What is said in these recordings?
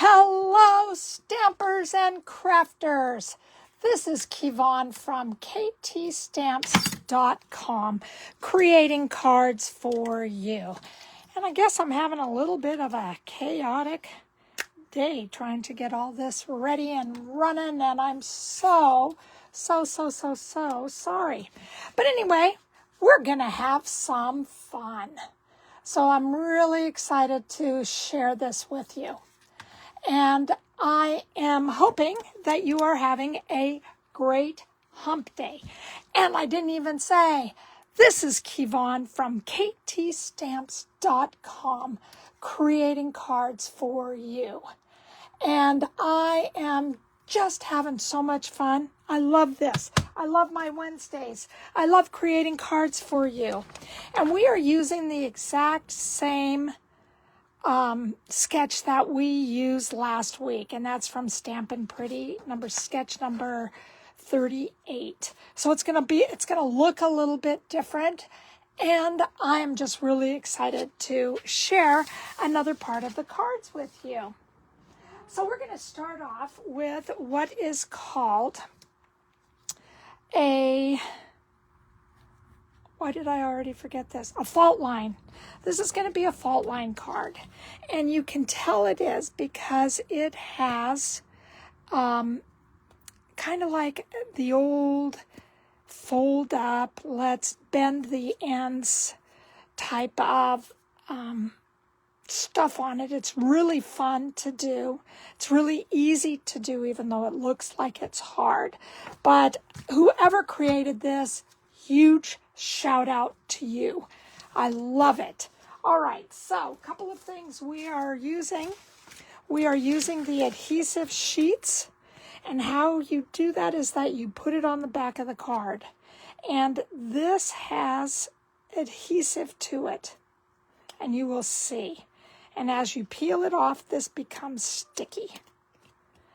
Hello, stampers and crafters. This is Kevon from ktstamps.com, creating cards for you. And I guess I'm having a little bit of a chaotic day trying to get all this ready and running, and I'm so sorry. But anyway, we're going to have some fun. So I'm really excited to share this with you. And I am hoping that you are having a great hump day. And I didn't even say, this is Kevon from ktstamps.com, creating cards for you. And I am just having so much fun. I love this. I love my Wednesdays. I love creating cards for you. And we are using the exact same sketch that we used last week, and that's from Stampin' Pretty, sketch number 38. So it's gonna look a little bit different, and I am just really excited to share another part of the cards with you. So we're going to start off with what is called why did I already forget this? A fault line. This is going to be a fault line card. And you can tell it is because it has kind of like the old fold up, let's bend the ends type of stuff on it. It's really fun to do. It's really easy to do, even though it looks like it's hard. But whoever created this, huge shout out to you. I love it. All right, so a couple of things we are using. We are using the adhesive sheets, and how you do that is that you put it on the back of the card. And this has adhesive to it, and you will see. And as you peel it off, this becomes sticky.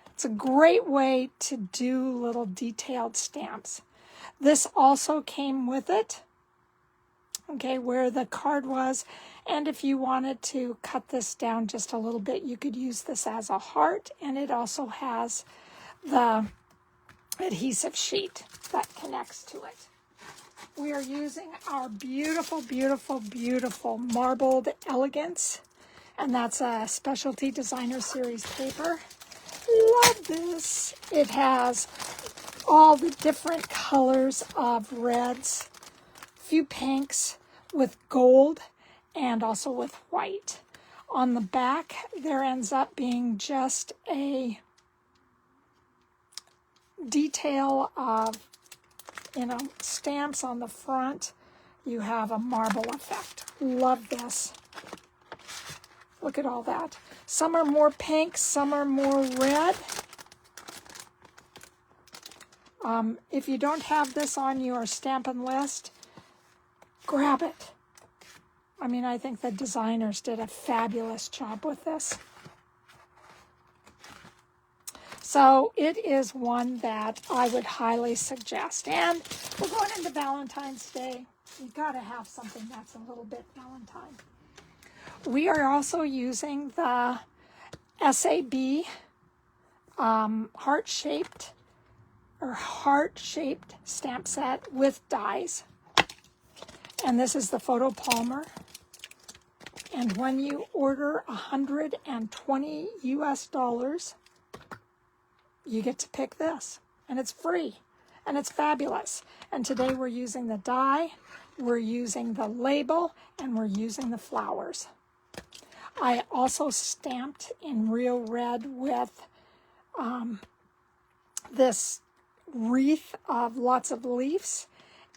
It's a great way to do little detailed stamps. This also came with it, okay, where the card was. And if you wanted to cut this down just a little bit, you could use this as a heart. And it also has the adhesive sheet that connects to it. We are using our beautiful marbled Elegance. And that's a specialty designer series paper. Love this. It has all the different colors of reds, a few pinks with gold, and also with white. On the back, there ends up being just a detail of, stamps on the front. You have a marble effect. Love this. Look at all that. Some are more pink, some are more red. If you don't have this on your Stampin' list, grab it. I think the designers did a fabulous job with this. So it is one that I would highly suggest. And we're going into Valentine's Day. You've got to have something that's a little bit Valentine. We are also using the SAB heart-shaped stamp set with dies. And this is the Photo Palmer. And when you order $120 US, you get to pick this. And it's free. And it's fabulous. And today we're using the die, we're using the label, and we're using the flowers. I also stamped in real red with this wreath of lots of leaves,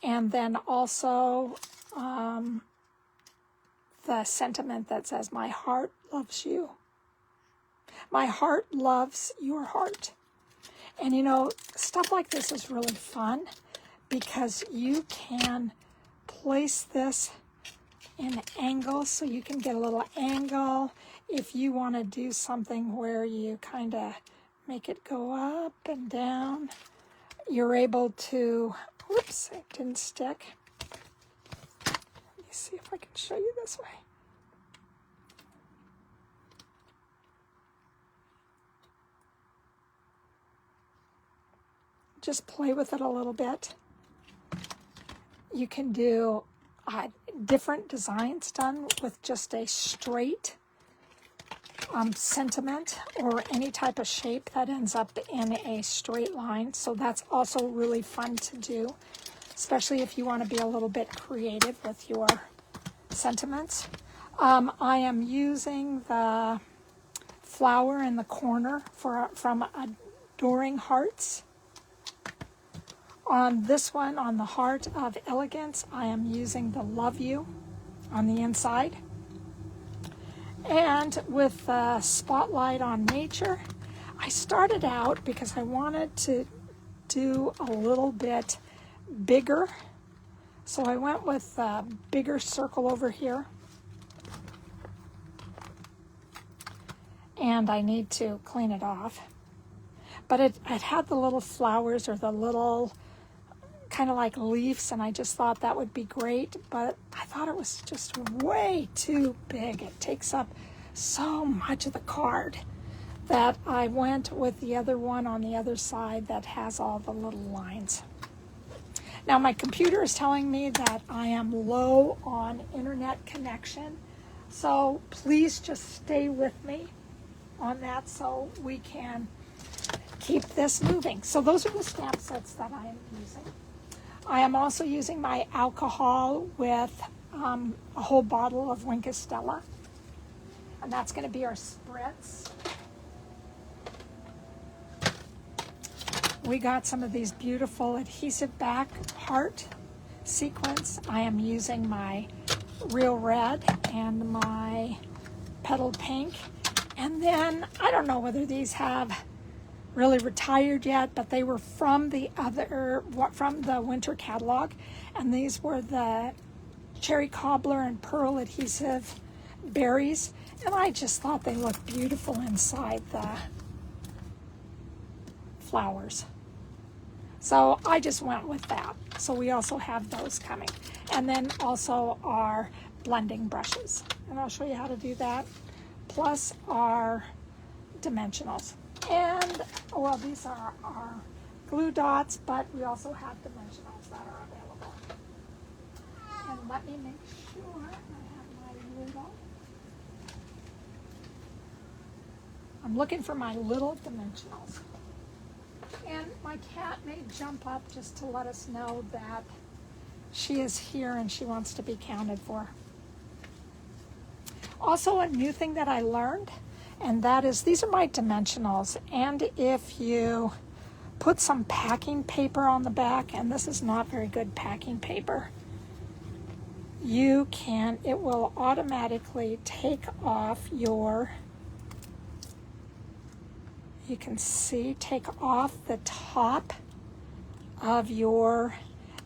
and then also the sentiment that says, "My heart loves you. My heart loves your heart." And stuff like this is really fun because you can place this in angles, so you can get a little angle. If you want to do something where you kind of make it go up and down, you're able to, whoops, it didn't stick. Let me see if I can show you this way. just play with it a little bit. You can do different designs done with just a straight sentiment or any type of shape that ends up in a straight line. So that's also really fun to do, especially if you want to be a little bit creative with your sentiments. I am using the flower in the corner from Adoring Hearts. On this one, on the heart of Elegance, I am using the Love You on the inside. And with the Spotlight on Nature, I started out because I wanted to do a little bit bigger. So I went with a bigger circle over here. And I need to clean it off. But it had the little flowers or the little kind of like leaves, and I just thought that would be great, but I thought it was just way too big. It takes up so much of the card that I went with the other one on the other side that has all the little lines. Now my computer is telling me that I am low on internet connection, so please just stay with me on that so we can keep this moving. So those are the stamp sets that I am using. I am also using my alcohol with a whole bottle of Wink Stella, and that's going to be our spritz. We got some of these beautiful Adhesive-Backed heart sequins. I am using my Real Red and my Petal Pink, and then I don't know whether these have really retired yet, but they were from the winter catalog, and these were the Cherry Cobbler and Pearl Adhesive Berries, and I just thought they looked beautiful inside the flowers. So I just went with that. So we also have those coming. And then also our blending brushes, and I'll show you how to do that, plus our dimensionals. And, well, these are our glue dots, but we also have dimensionals that are available. And let me make sure I have my little, I'm looking for my little dimensionals. And my cat may jump up just to let us know that she is here and she wants to be counted for. Also, a new thing that I learned, and that is, these are my dimensionals, and if you put some packing paper on the back, and this is not very good packing paper, it will automatically take off your, you can see, take off the top of your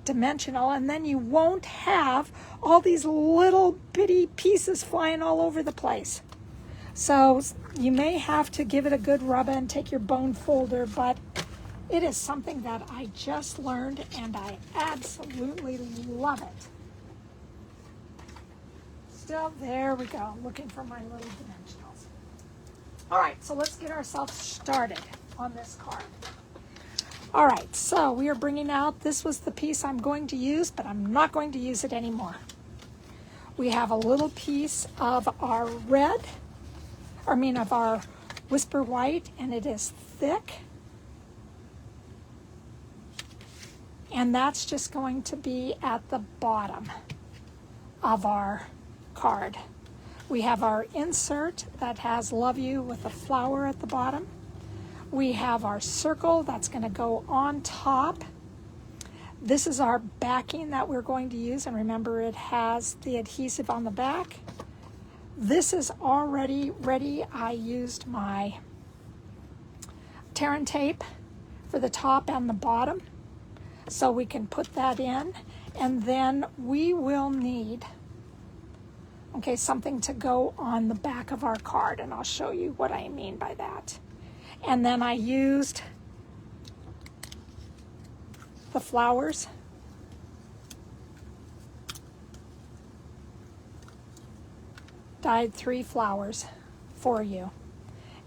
dimensional, and then you won't have all these little bitty pieces flying all over the place. So you may have to give it a good rub and take your bone folder, but it is something that I just learned and I absolutely love it. Still, there we go, looking for my little dimensionals. All right, so let's get ourselves started on this card. All right, so we are bringing out, this was the piece I'm going to use, but I'm not going to use it anymore. We have a little piece of our red, of our Whisper White, and it is thick. And that's just going to be at the bottom of our card. We have our insert that has Love You with a flower at the bottom. We have our circle that's going to go on top. This is our backing that we're going to use, and remember it has the adhesive on the back. This is already ready. I used my tear and tape for the top and the bottom, so we can put that in. And then we will need, something to go on the back of our card, and I'll show you what I mean by that. And then I used the flowers. Dyed 3 flowers for you,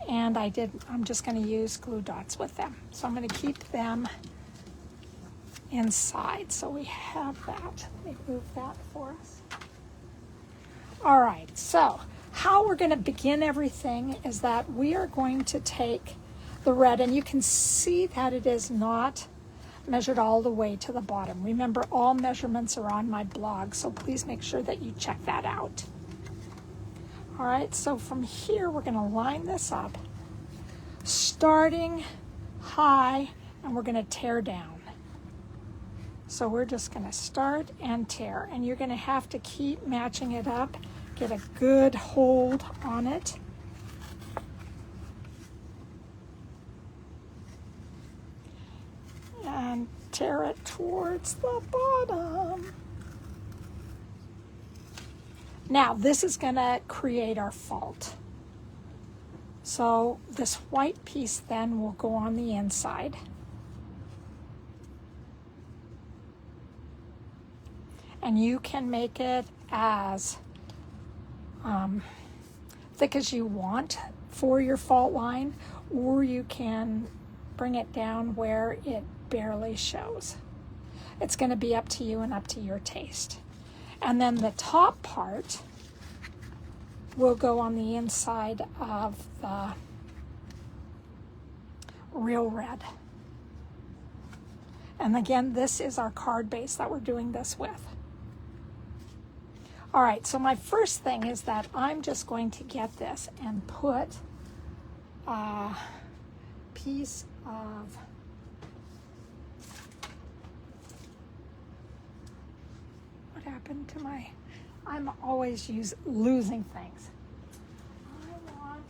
and I'm just going to use glue dots with them, so I'm going to keep them inside. So we have that. Let me move that for us. All right, so how we're going to begin everything is that we are going to take the red, and you can see that it is not measured all the way to the bottom. Remember, all measurements are on my blog, so please make sure that you check that out. All right, so from here, we're going to line this up, starting high, and we're going to tear down. So we're just going to start and tear, and you're going to have to keep matching it up, get a good hold on it. And tear it towards the bottom. Now, this is going to create our fault. So this white piece then will go on the inside. And you can make it as thick as you want for your fault line, or you can bring it down where it barely shows. It's going to be up to you and up to your taste. And then the top part will go on the inside of the real red. And again, this is our card base that we're doing this with. All right, so my first thing is that I'm just going to get this and put a piece of happened to my, I'm always losing things. I want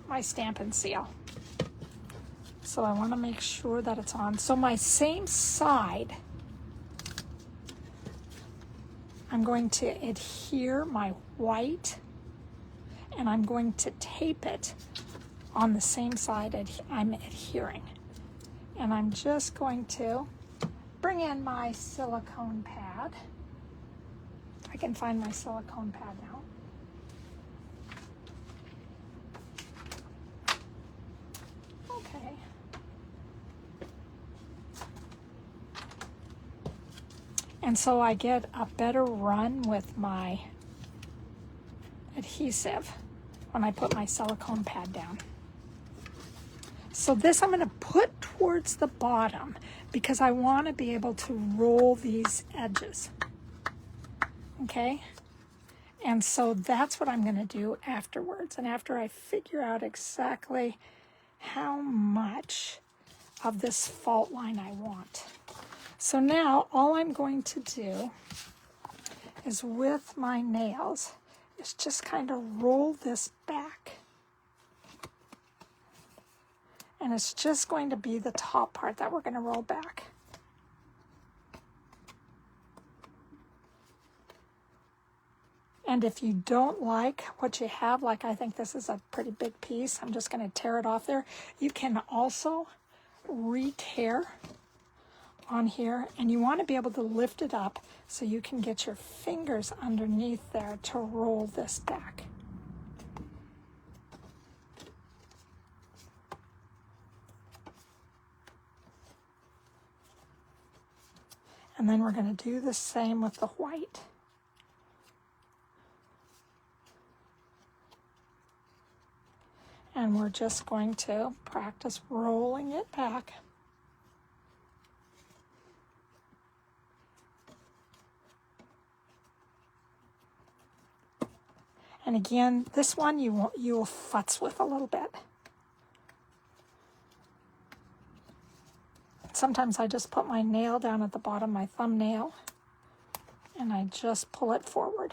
my Stampin' Seal. So I want to make sure that it's on. So my same side, I'm going to adhere my white, and I'm going to tape it on the same side I'm adhering. And I'm just going to bring in my silicone pad. I can find my silicone pad now. Okay. And so I get a better run with my adhesive when I put my silicone pad down. So this I'm going to put towards the bottom because I want to be able to roll these edges. Okay? And so that's what I'm going to do afterwards. And after I figure out exactly how much of this fault line I want. So now all I'm going to do is with my nails is just kind of roll this back. And it's just going to be the top part that we're going to roll back. And if you don't like what you have, like I think this is a pretty big piece, I'm just going to tear it off there. You can also re-tear on here, and you want to be able to lift it up so you can get your fingers underneath there to roll this back. And then we're going to do the same with the white. And we're just going to practice rolling it back. And again, this one you'll futz with a little bit. Sometimes I just put my nail down at the bottom, my thumbnail, and I just pull it forward.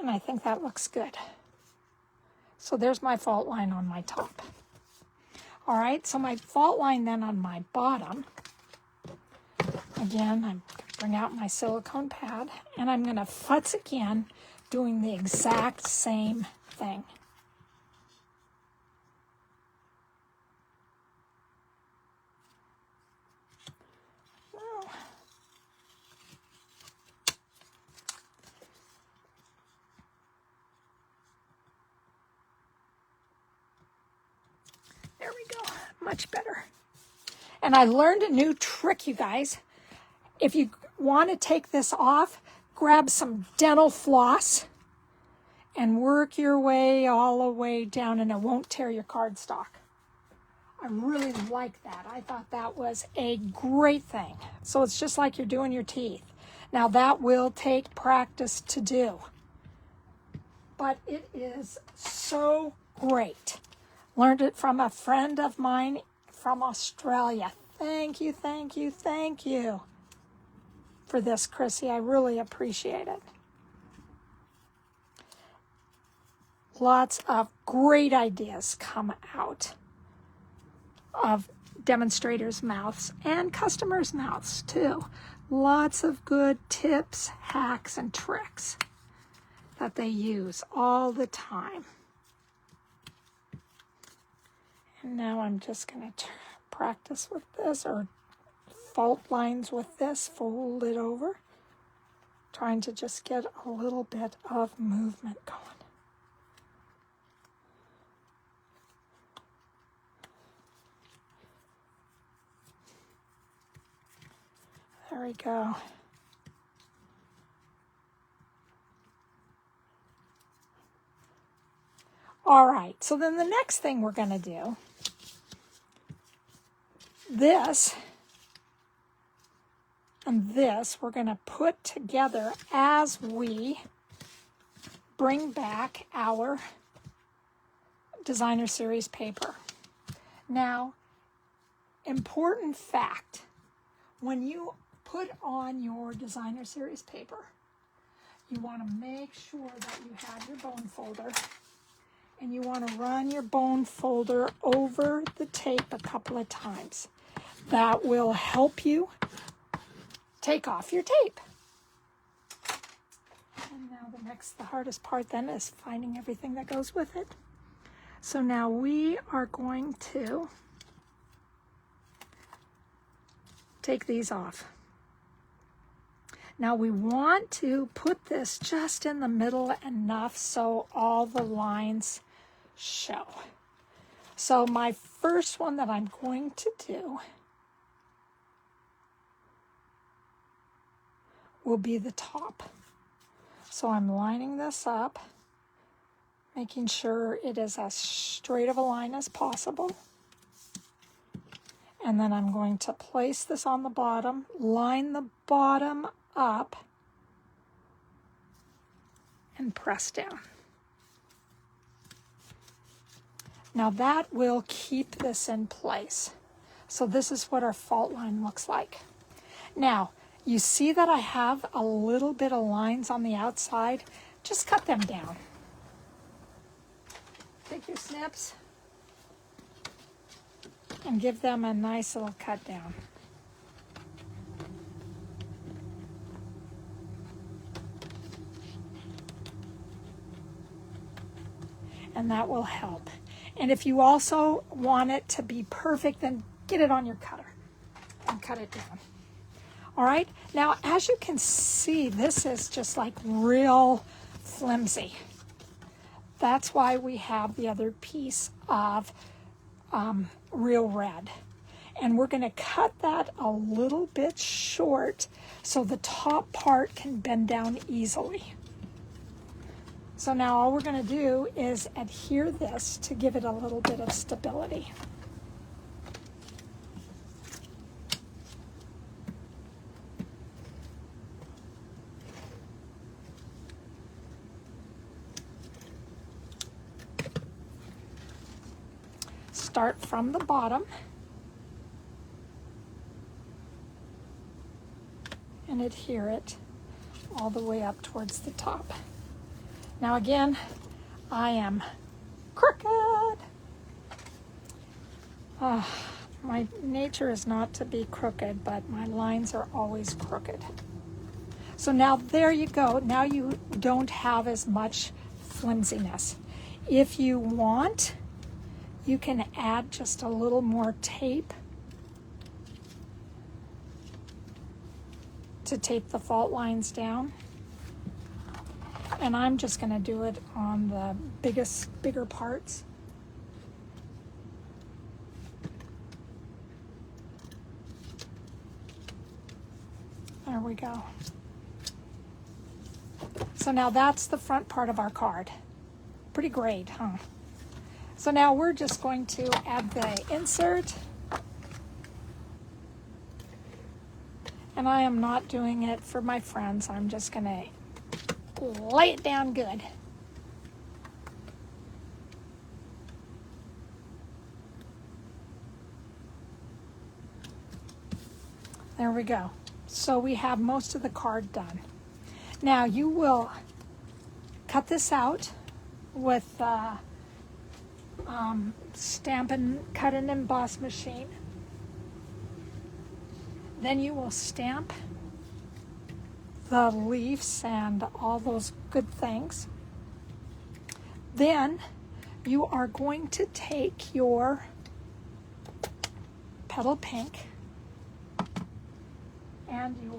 And I think that looks good. So there's my fault line on my top. All right, so my fault line then on my bottom, again, I'm going to bring out my silicone pad, and I'm going to futz again, doing the exact same thing. much better. And I learned a new trick, you guys. If you want to take this off, grab some dental floss and work your way all the way down, and it won't tear your cardstock. I really like that. I thought that was a great thing. So it's just like you're doing your teeth. Now that will take practice to do, but it is so great. Learned it from a friend of mine from Australia. Thank you, thank you, thank you for this, Chrissy. I really appreciate it. Lots of great ideas come out of demonstrators' mouths and customers' mouths too. Lots of good tips, hacks, and tricks that they use all the time. And now I'm just going to practice with this, or fault lines with this, fold it over, trying to just get a little bit of movement going. There we go. All right, so then the next thing we're going to do, this and this, we're going to put together as we bring back our designer series paper. Now, important fact, when you put on your designer series paper, you want to make sure that you have your bone folder, and you want to run your bone folder over the tape a couple of times. That will help you take off your tape. And now the hardest part then is finding everything that goes with it. So now we are going to take these off. Now we want to put this just in the middle enough so all the lines show. So my first one that I'm going to do will be the top. So I'm lining this up, making sure it is as straight of a line as possible. And then I'm going to place this on the bottom, line the bottom up, and press down. Now that will keep this in place. So this is what our fault line looks like. Now, you see that I have a little bit of lines on the outside. Just cut them down. Take your snips and give them a nice little cut down. And that will help. And if you also want it to be perfect, then get it on your cutter and cut it down. All right, now as you can see, this is just like real flimsy. That's why we have the other piece of real red. And we're going to cut that a little bit short so the top part can bend down easily. So now all we're going to do is adhere this to give it a little bit of stability. Start from the bottom and adhere it all the way up towards the top. Now again, I am crooked. My nature is not to be crooked, but my lines are always crooked. So now there you go. Now you don't have as much flimsiness. If you want, you can add just a little more tape to tape the fault lines down. And I'm just going to do it on the bigger parts. we go. So now that's the front part of our card. Pretty great, huh? So now we're just going to add the insert. And I am not doing it for my friends. I'm just going to lay it down good. There we go. So we have most of the card done. Now you will cut this out with Stampin' Cut and Emboss machine. Then you will stamp the leaves and all those good things. Then you are going to take your Petal Pink and your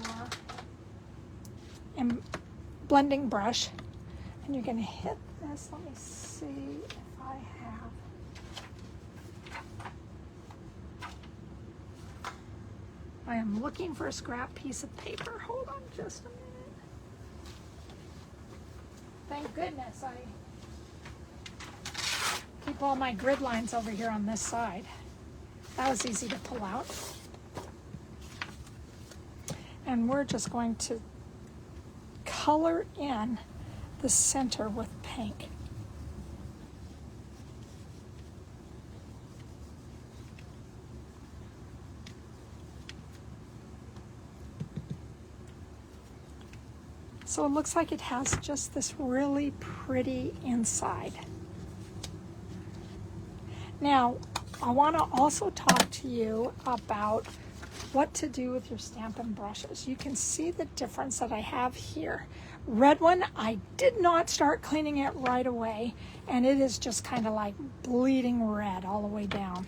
blending brush, and you're going to hit this. Let me see if I have. I am looking for a scrap piece of paper. Hold on just a minute. Thank goodness I keep all my grid lines over here on this side. That was easy to pull out. And we're just going to color in the center with pink. So it looks like it has just this really pretty inside. Now, I want to also talk to you about what to do with your Stampin' brushes. You can see the difference that I have here. Red one, I did not start cleaning it right away, and it is just kind of like bleeding red all the way down.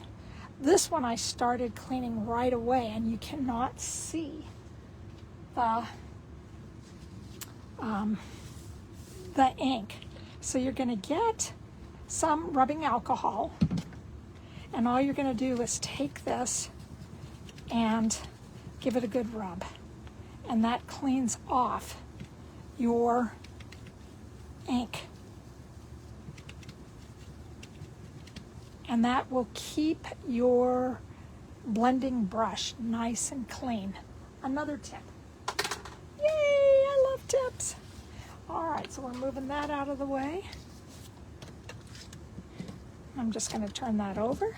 This one I started cleaning right away, and you cannot see the ink. So you're going to get some rubbing alcohol, and all you're going to do is take this and give it a good rub, and that cleans off your ink, and that will keep your blending brush nice and clean. Another tip. Yay, I love tips. All right, so we're moving that out of the way. I'm just going to turn that over.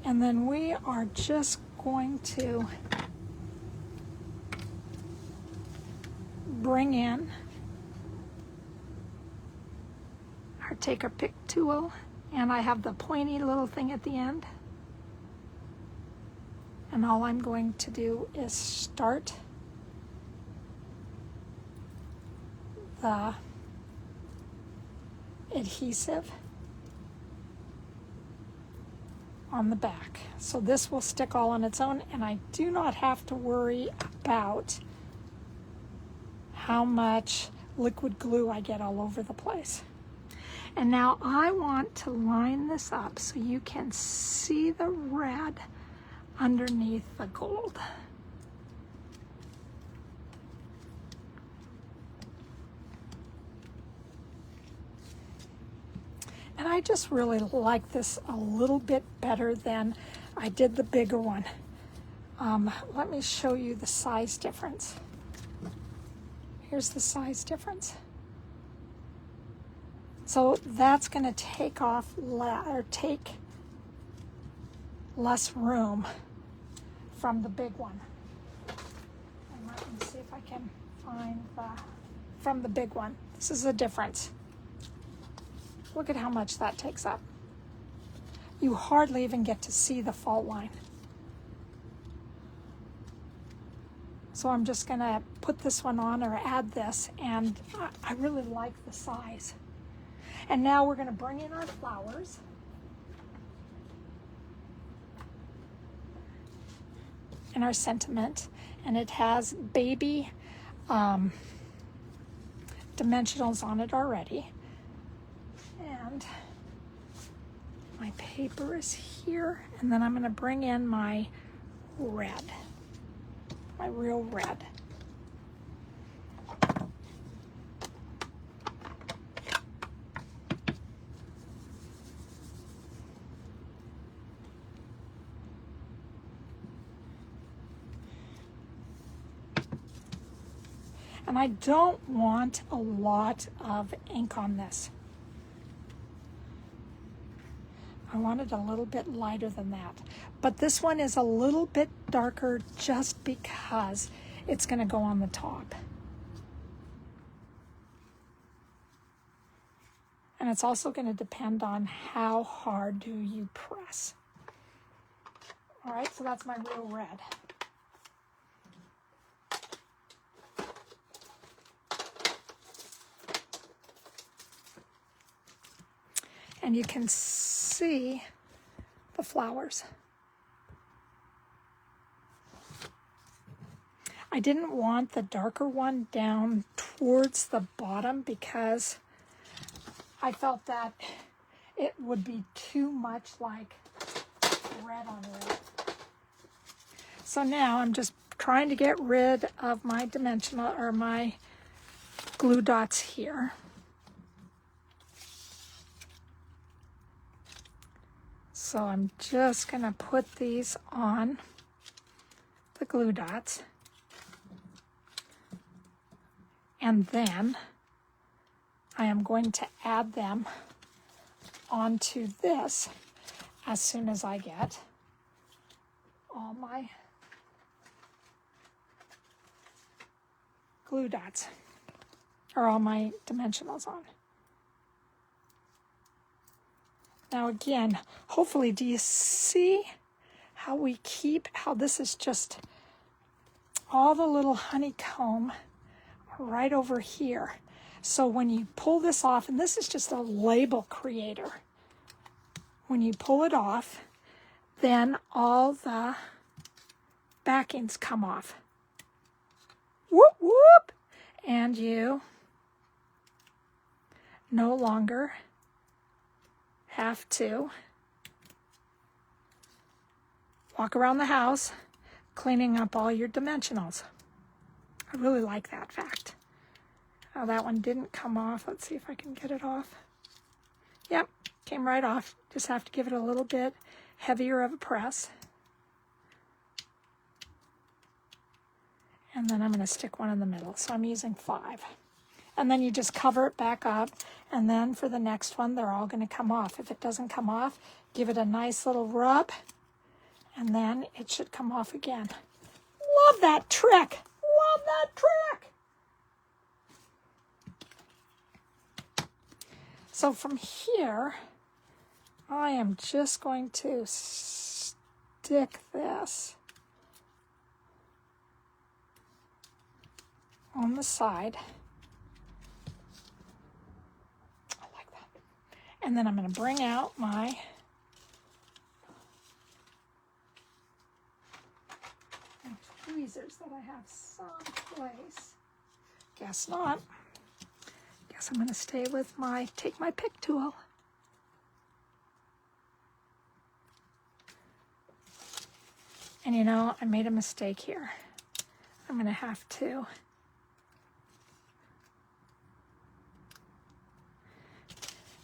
And then we are just going to bring in our take our pick tool, and I have the pointy little thing at the end. And all I'm going to do is start the adhesive on the back. So this will stick all on its own, and I do not have to worry about how much liquid glue I get all over the place. And now I want to line this up so you can see the red underneath the gold. And I just really like this a little bit better than I did the bigger one. Let me show you the size difference. Here's the size difference. So that's going to take off take less room from the big one. And let me see if I can find from the big one. This is the difference. Look at how much that takes up. You hardly even get to see the fault line. So I'm just going to put this one on or add this, and I really like the size. And now we're going to bring in our flowers. And our sentiment, and it has baby dimensionals on it already. And my paper is here, and then I'm going to bring in my red. my real red. And I don't want a lot of ink on this. I want it a little bit lighter than that. But this one is a little bit darker just because it's going to go on the top. And it's also going to depend on how hard do you press. All right, so that's my real red. And you can see the flowers. I didn't want the darker one down towards the bottom because I felt that it would be too much like red on red. So now I'm just trying to get rid of my dimensional or my glue dots here. So I'm just going to put these on the glue dots. And then I am going to add them onto this as soon as I get all my glue dots or all my dimensionals on. Now again, hopefully, do you see how we keep, how this is just all the little honeycomb right over here. So when you pull this off, and this is just a label creator, when you pull it off, then all the backings come off. Whoop, whoop! And you no longer have to walk around the house cleaning up all your dimensionals. I really like that fact. Oh, that one didn't come off. Let's see if I can get it off. Yep, came right off. Just have to give it a little bit heavier of a press. And then I'm going to stick one in the middle. So I'm using 5. And then you just cover it back up. And then for the next one, they're all going to come off. If it doesn't come off, give it a nice little rub. And then it should come off again. Love that trick. Love that trick. So from here, I am just going to stick this on the side. I like that. And then I'm going to bring out my tweezers that I have someplace. Guess not. Guess I'm going to stay with take my pick tool. And you know, I made a mistake here. I'm going to have to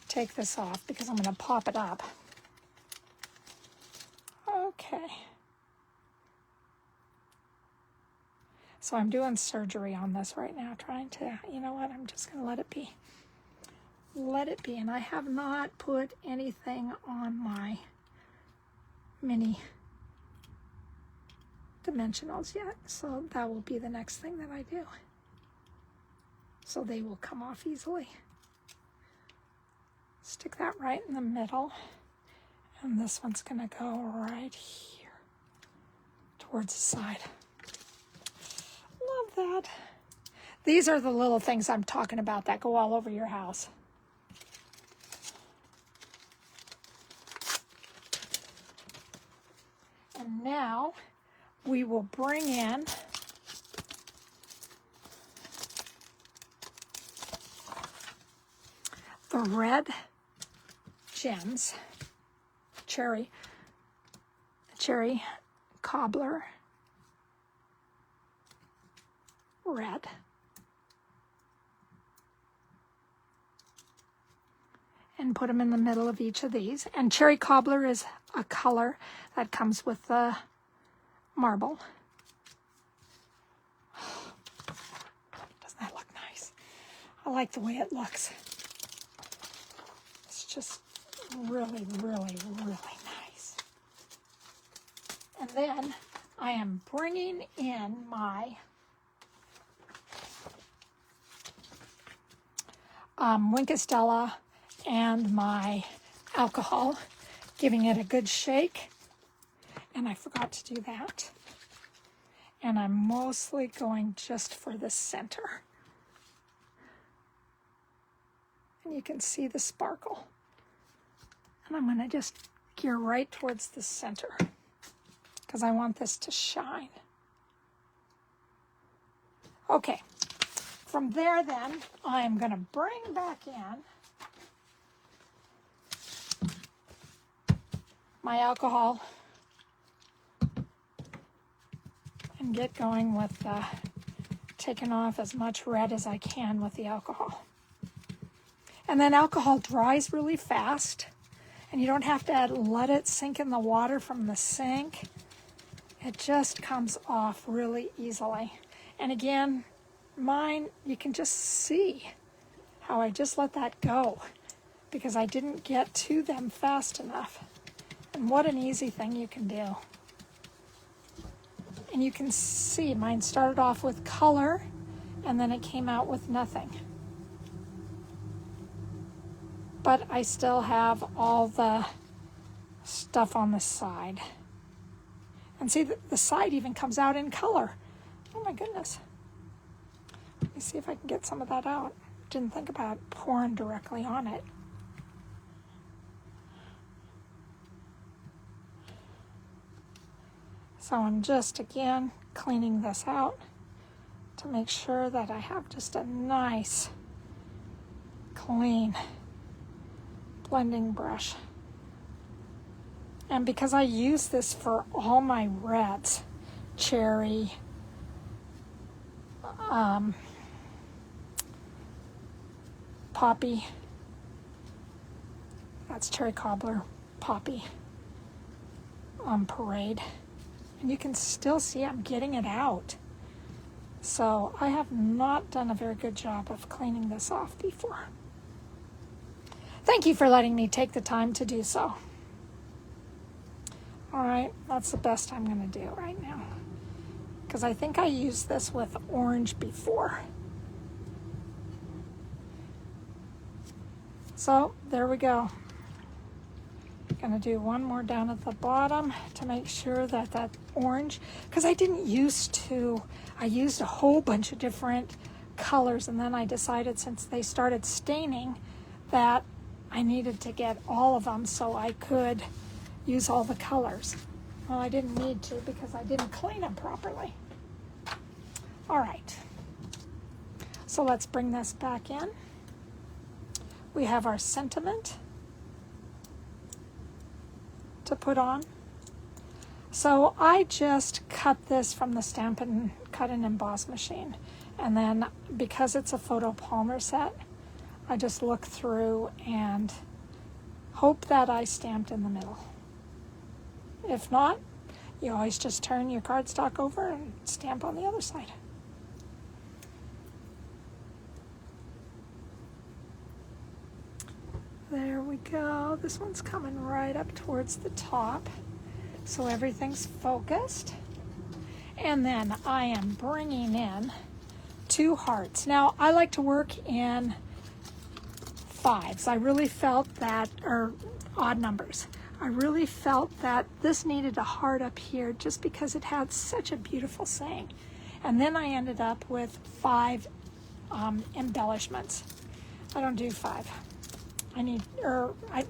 take this off because I'm going to pop it up. Okay. So I'm doing surgery on this right now, trying to, you know what, I'm just going to let it be. Let it be. And I have not put anything on my mini dimensionals yet. So that will be the next thing that I do. So they will come off easily. Stick that right in the middle. And this one's going to go right here towards the side. Love that. These are the little things I'm talking about that go all over your house. And now we will bring in the red gems, cherry cobbler. red. And put them in the middle of each of these. And Cherry Cobbler is a color that comes with the marble. Doesn't that look nice? I like the way it looks. It's just really, really, really nice. And then I am bringing in my Winkestella and my alcohol, giving it a good shake. And I forgot to do that. And I'm mostly going just for the center. And you can see the sparkle. And I'm going to just gear right towards the center because I want this to shine. Okay, from there then, I'm going to bring back in my alcohol and get going with taking off as much red as I can with the alcohol. And then alcohol dries really fast, and you don't have to let it sink in the water from the sink. It just comes off really easily. And again, mine, you can just see how I just let that go because I didn't get to them fast enough. And what an easy thing you can do. And you can see mine started off with color and then it came out with nothing. But I still have all the stuff on the side. And see, the side even comes out in color. Oh my goodness. Let me see if I can get some of that out. Didn't think about pouring directly on it. So I'm just, again, cleaning this out to make sure that I have just a nice, clean blending brush. And because I use this for all my reds, cherry, poppy, that's Cherry Cobbler, poppy, parade. And you can still see I'm getting it out. So I have not done a very good job of cleaning this off before. Thank you for letting me take the time to do so. All right, that's the best I'm going to do right now. Because I think I used this with orange before. So there we go. Going to do one more down at the bottom to make sure that that orange, because I didn't used to, I used a whole bunch of different colors, and then I decided since they started staining that I needed to get all of them so I could use all the colors. Well, I didn't need to because I didn't clean them properly. All right, so let's bring this back in. We have our sentiment to put on. So I just cut this from the Stampin' Cut and Emboss machine, and then because it's a photo polymer set, I just look through and hope that I stamped in the middle. If not, you always just turn your cardstock over and stamp on the other side. There we go. This one's coming right up towards the top, so everything's focused. And then I am bringing in 2 hearts. Now, I like to work in 5s. I really felt that, or odd numbers. I really felt that this needed a heart up here just because it had such a beautiful saying. And then I ended up with 5 embellishments. I don't do 5. I need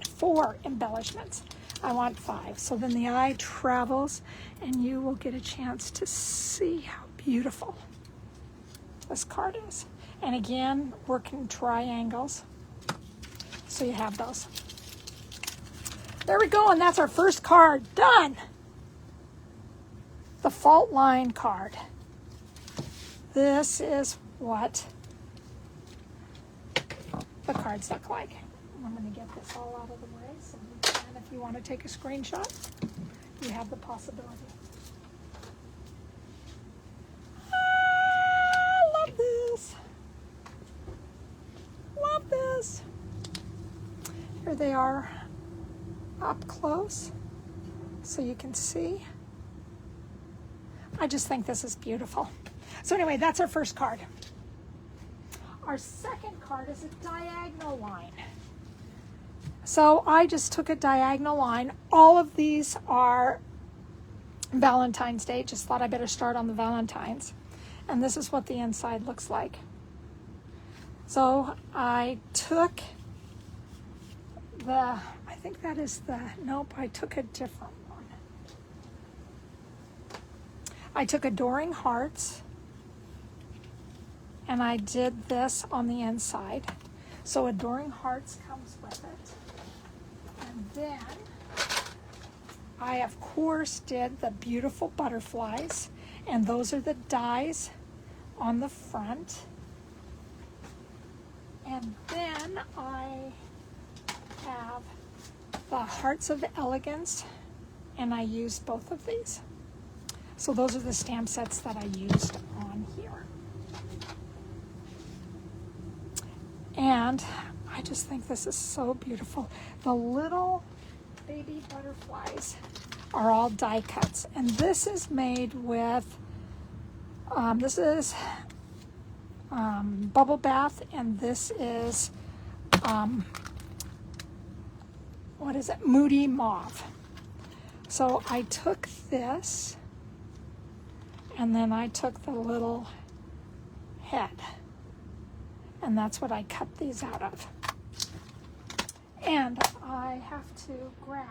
4 embellishments. I want 5. So then the eye travels and you will get a chance to see how beautiful this card is. And again, working triangles. So you have those. There we go, and that's our first card done. The fault line card. this is what the cards look like. I'm going to get this all out of the way so you can, if you want to take a screenshot, you have the possibility. I love this. Love this. Here they are up close so you can see. I just think this is beautiful. So anyway, that's our first card. Our second card is a diagonal line. So I just took a diagonal line. All of these are Valentine's Day. Just thought I better start on the Valentines. And this is what the inside looks like. So I took I think that is nope, I took a different one. I took Adoring Hearts and I did this on the inside. So Adoring Hearts comes with it. And then I, of course, did the beautiful butterflies, and those are the dies on the front. And then I have the Hearts of Elegance, and I used both of these. So those are the stamp sets that I used on here. And I just think this is so beautiful. The little baby butterflies are all die cuts, and this is made with this is Bubble Bath, and this is what is it, Moody Mauve. So I took this and then I took the little head, and that's what I cut these out of. And I have to grab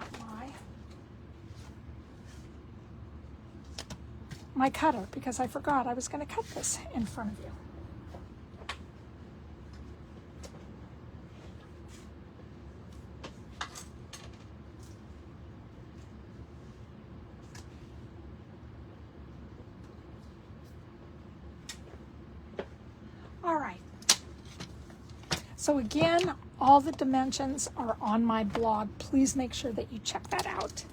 my cutter because I forgot I was going to cut this in front of you. All right. So again, all the dimensions are on my blog. Please make sure that you check that out.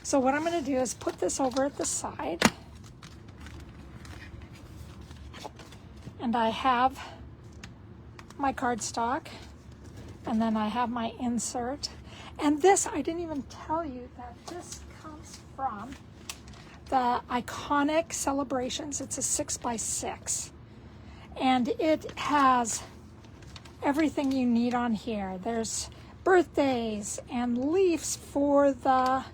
So what I'm going to do is put this over at the side. And I have my cardstock. And then I have my insert. And this, I didn't even tell you that this comes from the Iconic Celebrations. It's a 6x6. And it has everything you need on here. There's birthdays and leaves for the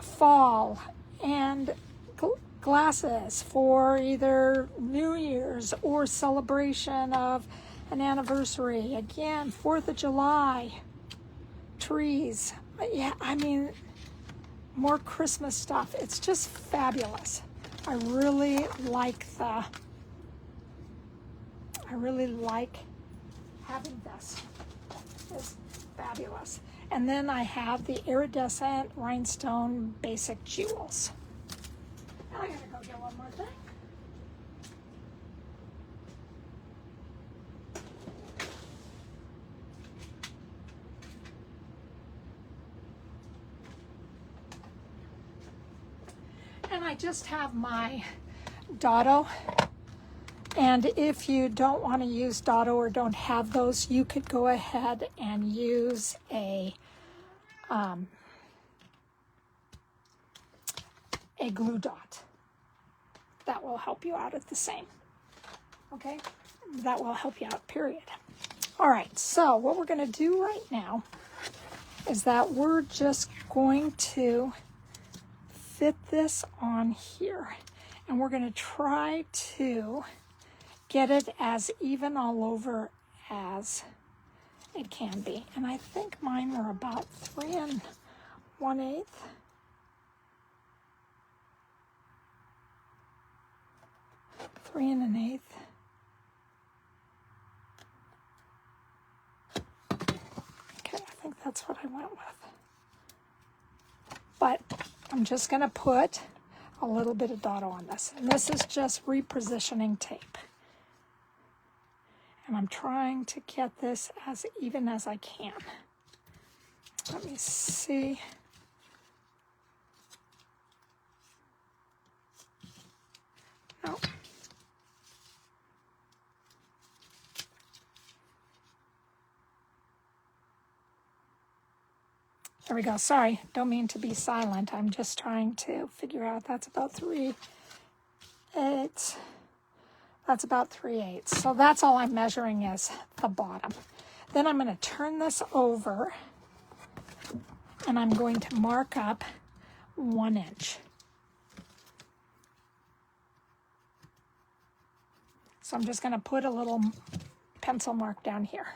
fall, and glasses for either New Year's or celebration of an anniversary. Again, 4th of July, trees. Yeah, I mean, more Christmas stuff. It's just fabulous. I really like having this. It's fabulous. And then I have the Iridescent Rhinestone Basic Jewels. Now I gotta go get one more thing. And I just have my Dotto. And if you don't want to use Dotto or don't have those, you could go ahead and use a glue dot. That will help you out at the same. Okay? That will help you out, period. All right, so what we're going to do right now is that we're just going to fit this on here. And we're going to try to get it as even all over as it can be. And I think mine were about 3 1/8. Three and an eighth. Okay, I think that's what I went with. But I'm just going to put a little bit of dotto on this. And this is just repositioning tape. And I'm trying to get this as even as I can. Let me see. No. There we go. Sorry, don't mean to be silent. I'm just trying to figure out. That's about 3/8. That's about 3/8. So that's all I'm measuring is the bottom. Then I'm going to turn this over and I'm going to mark up 1 inch. So I'm just going to put a little pencil mark down here.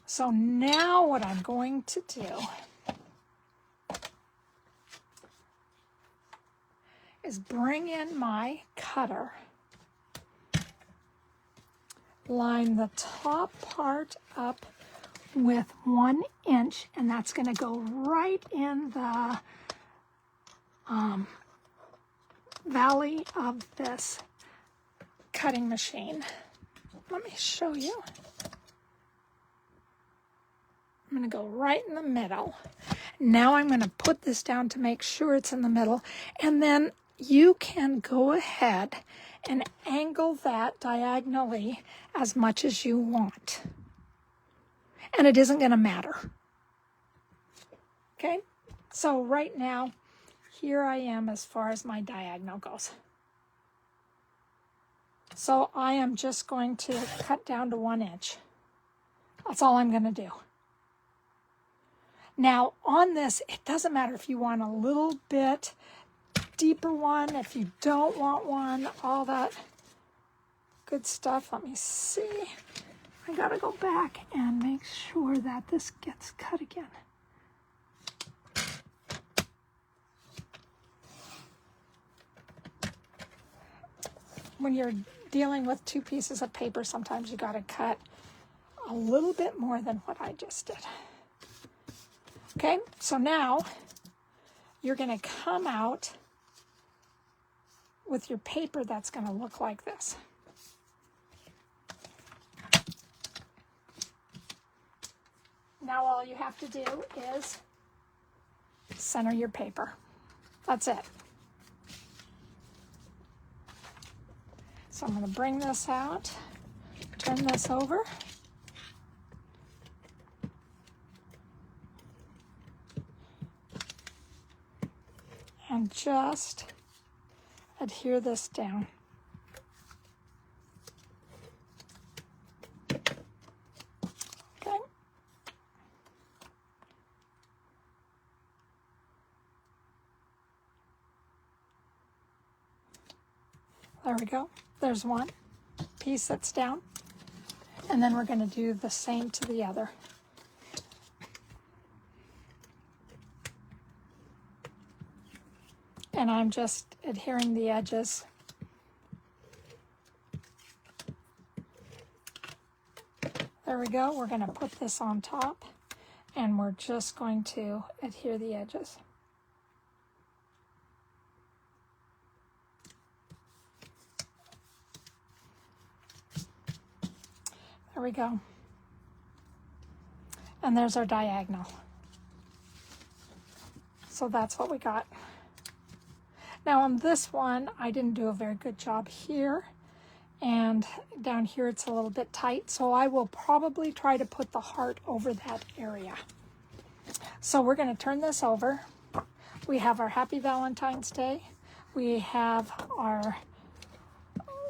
So now what I'm going to do is bring in my cutter, line the top part up with 1 inch, and that's going to go right in the valley of this cutting machine. Let me show you. I'm going to go right in the middle. Now I'm going to put this down to make sure it's in the middle, and then you can go ahead and angle that diagonally as much as you want. And it isn't going to matter. Okay? So right now, here I am as far as my diagonal goes. So I am just going to cut down to 1 inch. That's all I'm going to do. Now on this, it doesn't matter if you want a little bit deeper one, if you don't want one, all that good stuff. Let me see. I gotta go back and make sure that this gets cut again. When you're dealing with 2 pieces of paper, sometimes you gotta cut a little bit more than what I just did. Okay, so now you're going to come out with your paper that's going to look like this. Now all you have to do is center your paper. That's it. So I'm going to bring this out, turn this over. And just adhere this down. Okay. There we go. There's one piece that's down. And then we're going to do the same to the other. And I'm just adhering the edges. There we go. We're going to put this on top, and we're just going to adhere the edges. There we go. And there's our diagonal. So that's what we got. Now on this one, I didn't do a very good job here, and down here it's a little bit tight, so I will probably try to put the heart over that area. So we're going to turn this over. We have our Happy Valentine's Day. We have our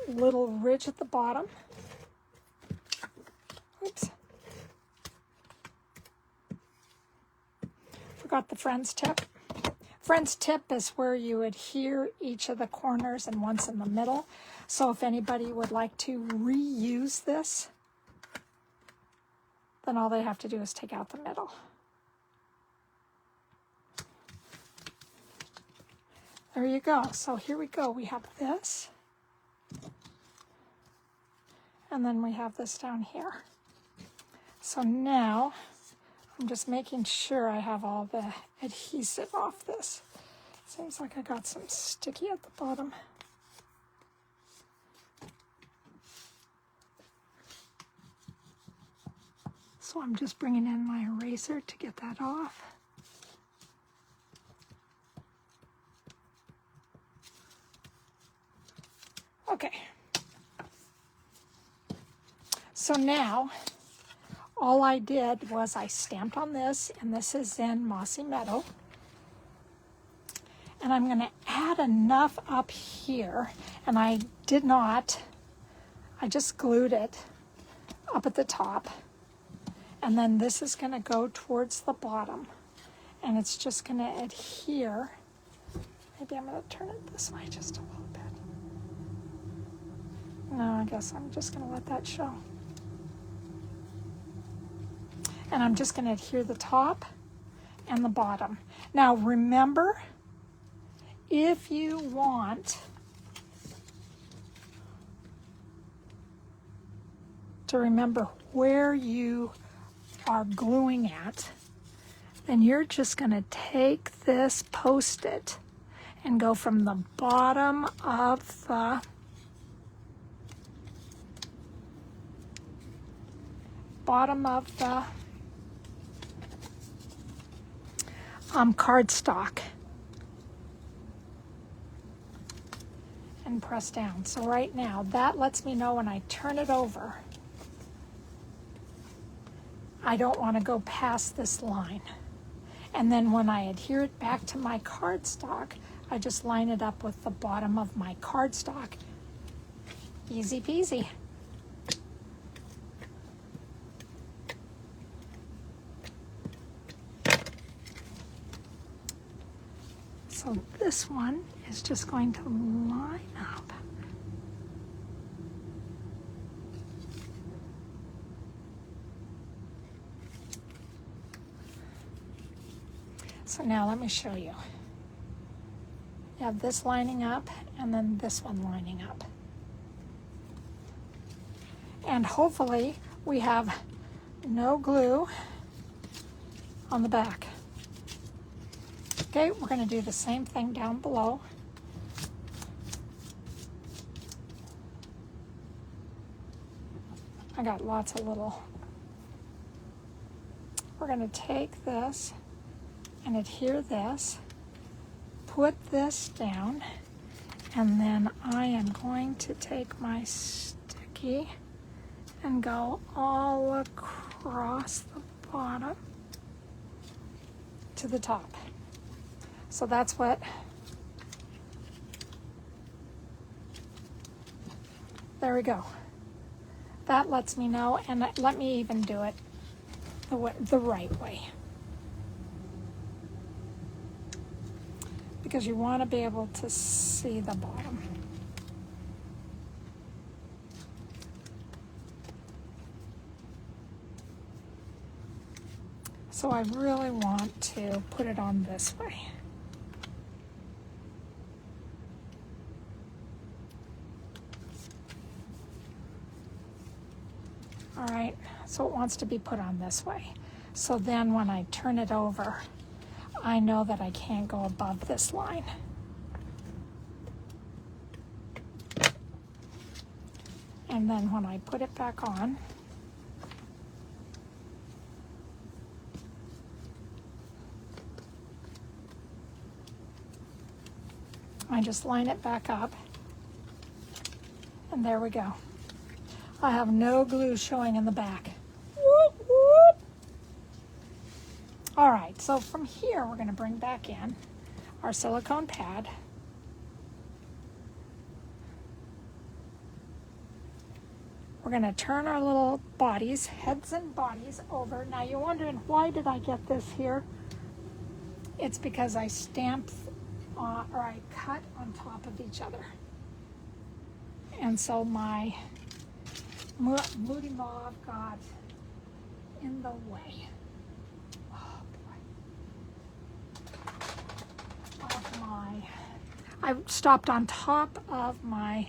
little ridge at the bottom. Oops. Forgot the friend's tip. Friend's tip is where you adhere each of the corners and once in the middle. So if anybody would like to reuse this, then all they have to do is take out the middle. There you go. So here we go. We have this. And then we have this down here. So now I'm just making sure I have all the adhesive off this. Seems like I got some sticky at the bottom. So I'm just bringing in my eraser to get that off. Okay. So now, all I did was I stamped on this, and this is in Mossy Meadow. And I'm going to add enough up here, and I did not, I just glued it up at the top. And then this is going to go towards the bottom, and it's just going to adhere. Maybe I'm going to turn it this way just a little bit. No, I guess I'm just going to let that show. And I'm just going to adhere the top and the bottom. Now remember, if you want to remember where you are gluing at, then you're just going to take this Post-it and go from the bottom of the cardstock and press down. So right now, that lets me know when I turn it over, I don't want to go past this line. And then when I adhere it back to my cardstock, I just line it up with the bottom of my cardstock. Easy peasy. So this one is just going to line up. So now let me show you. You have this lining up and then this one lining up. And hopefully we have no glue on the back. Okay, we're going to do the same thing down below. I got lots of little. We're going to take this and adhere this, put this down, and then I am going to take my sticky and go all across the bottom to the top. So that's what, there we go. That lets me know, and let me even do it the right way. Because you want to be able to see the bottom. So I really want to put it on this way. All right, so it wants to be put on this way. So then when I turn it over, I know that I can't go above this line. And then when I put it back on, I just line it back up, and there we go. I have no glue showing in the back. Whoop, whoop. All right, so from here, we're going to bring back in our silicone pad. We're going to turn our little bodies, heads and bodies over. Now you're wondering, why did I get this here? It's because I stamped or I cut on top of each other. And so my Moody Mauve got in the way. Oh boy. Of I stopped on top of my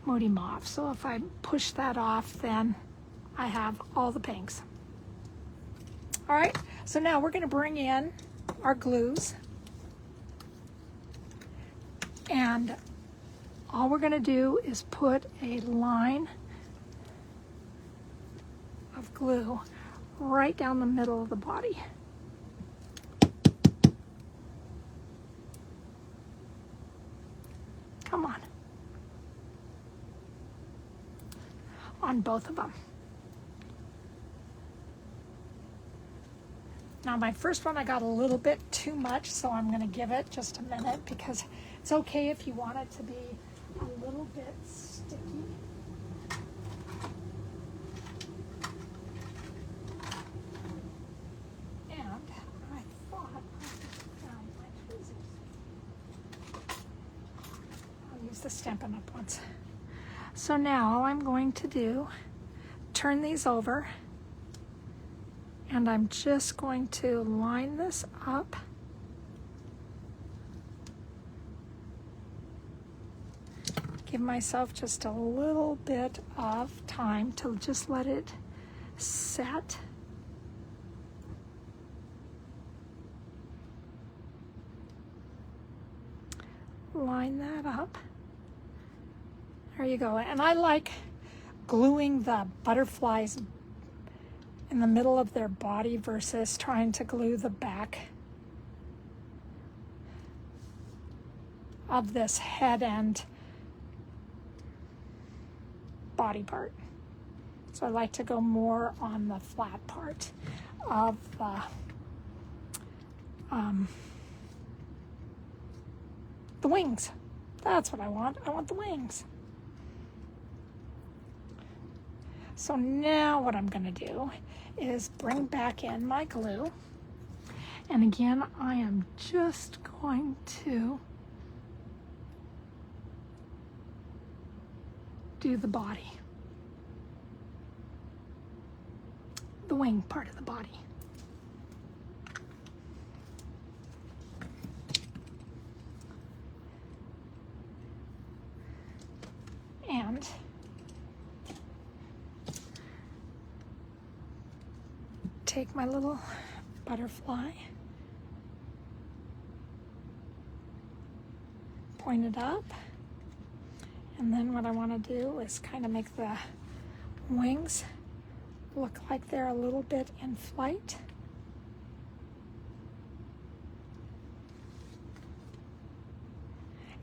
Moody Mauve. So if I push that off, then I have all the pinks. All right, so now we're going to bring in our glues. And all we're going to do is put a line of glue right down the middle of the body. Come on both of them. Now my first one I got a little bit too much, so I'm going to give it just a minute, because it's okay if you want it to be a little bit sticky. And I thought I found my tweezers. I'll use the Stampin' Up ones. So now I'm going to do, turn these over, and I'm just going to line this up. Give myself just a little bit of time to just let it set. Line that up. There you go. And I like gluing the butterflies in the middle of their body versus trying to glue the back of this head and body part. So I like to go more on the flat part of the wings. That's what I want. I want the wings. So now what I'm going to do is bring back in my glue. And again, I am just going to do the body, the wing part of the body. And take my little butterfly, point it up, and then what I want to do is kind of make the wings look like they're a little bit in flight.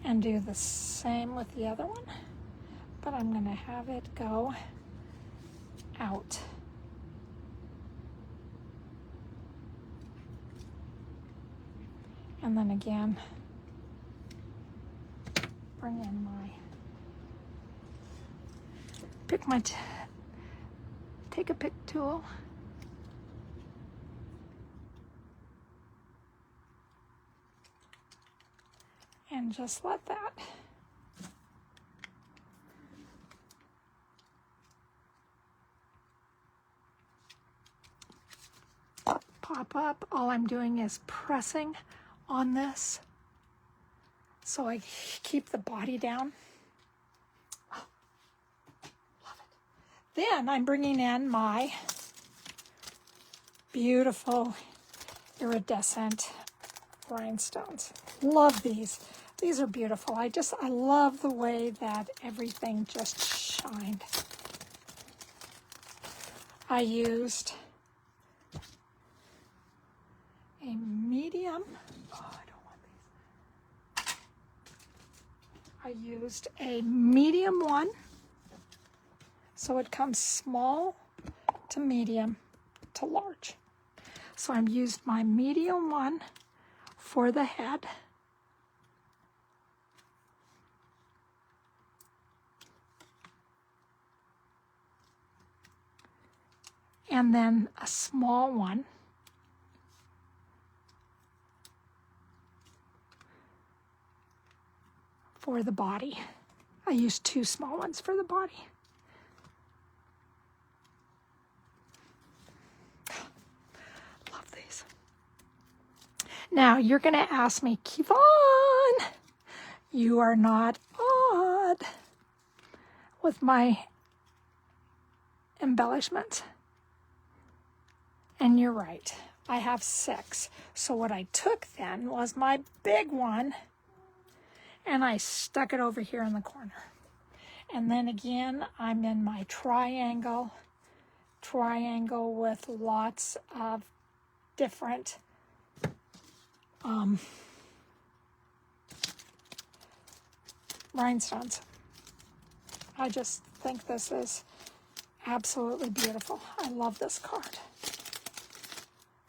And do the same with the other one, but I'm going to have it go out. And then again, bring in my, take a pick tool, and just let that pop up. All I'm doing is pressing on this so I keep the body down. Oh, love it. Then I'm bringing in my beautiful iridescent rhinestones. Love these. These are beautiful. I love the way that everything just shined. I used a medium. Oh, I don't want these. I used a medium one. So it comes small to medium to large. So I've used my medium one for the head. And then a small one for the body. I used 2 small ones for the body. Love these. Now you're going to ask me, Kevon, you are not odd with my embellishments. And you're right, I have 6. So what I took then was my big one, and I stuck it over here in the corner. And then again, I'm in my triangle with lots of different rhinestones. I just think this is absolutely beautiful. I love this card.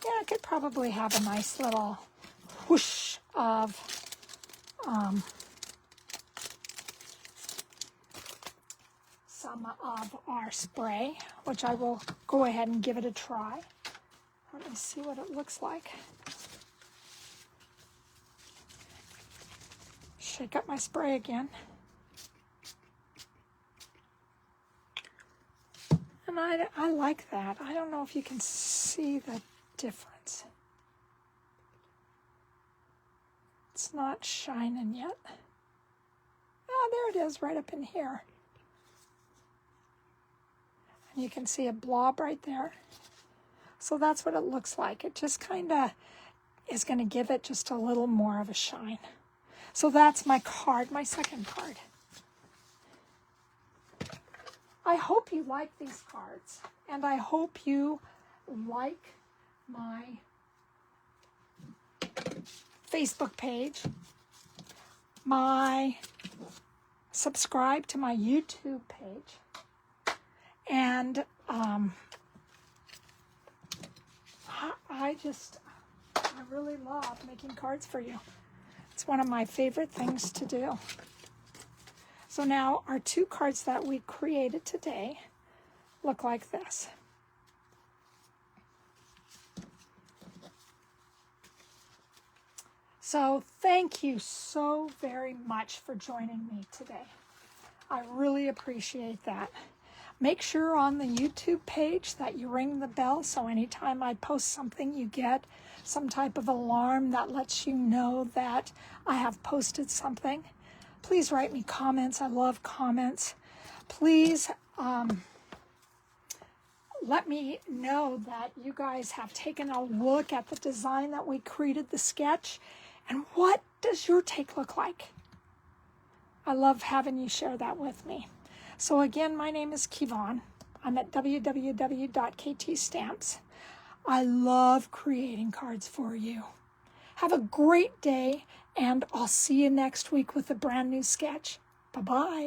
Yeah, I could probably have a nice little whoosh of some of our spray, which I will go ahead and give it a try. Let me see what it looks like. Shake up my spray again. And I like that. I don't know if you can see the difference. It's not shining yet. Oh, there it is, right up in here. And you can see a blob right there. So that's what it looks like. It just kind of is going to give it just a little more of a shine. So that's my card, my second card. I hope you like these cards, and I hope you like my Facebook page, subscribe to my YouTube page, and I really love making cards for you. It's one of my favorite things to do. So now our two cards that we created today look like this. So thank you so very much for joining me today. I really appreciate that. Make sure on the YouTube page that you ring the bell so anytime I post something you get some type of alarm that lets you know that I have posted something. Please write me comments. I love comments. Please let me know that you guys have taken a look at the design that we created, the sketch, and what does your take look like? I love having you share that with me. So again, my name is Kevon. I'm at www.ktstamps. I love creating cards for you. Have a great day, and I'll see you next week with a brand new sketch. Bye-bye.